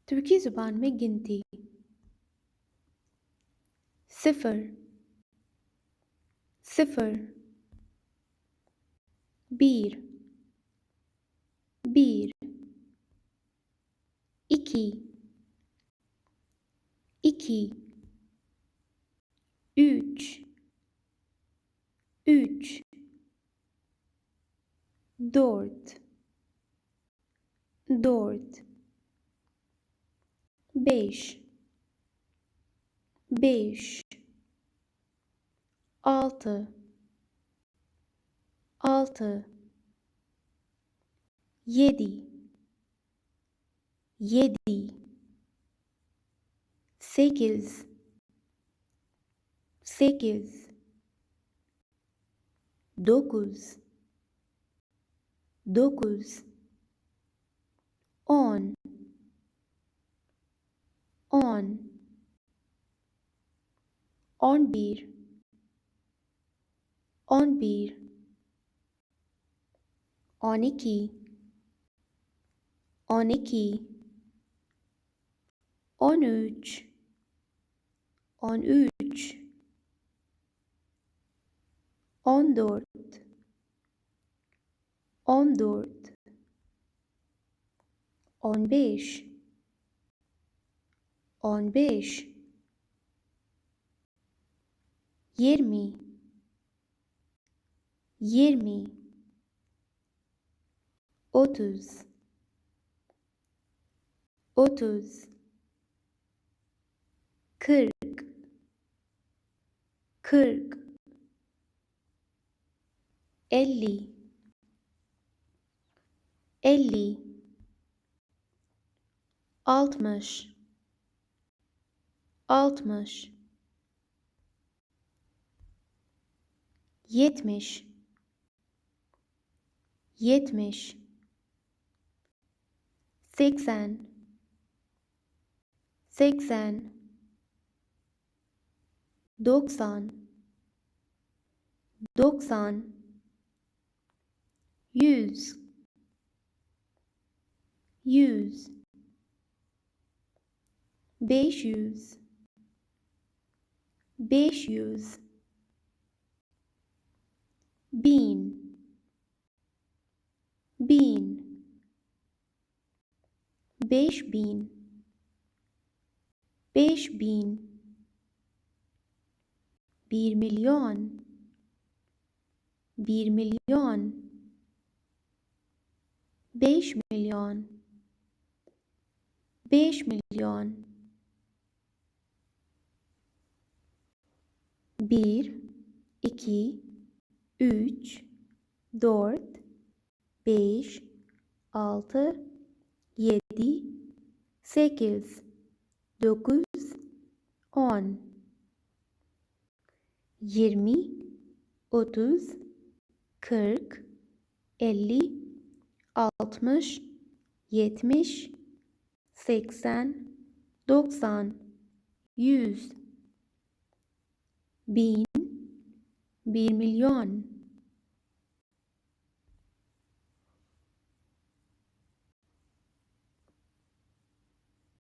तुर्की ज़ुबान में गिनती 0 0 1 1 2 2 3 3 4 4 5 5 6 6 7 7 8 8 9 9 10 10 11 11 12 12 13 13 14 14 15 15 20 20 30 30 40 40 50 50 60 60 70 70 80 80 90 90 100 100 500 500 1000 1000 5000 5000 1 milyon 1 milyon 5 milyon 5 milyon 1 2 3 4 5 6 7 8 9 10 20 30 40 50 60 70 80 90 100 1000 1 milyon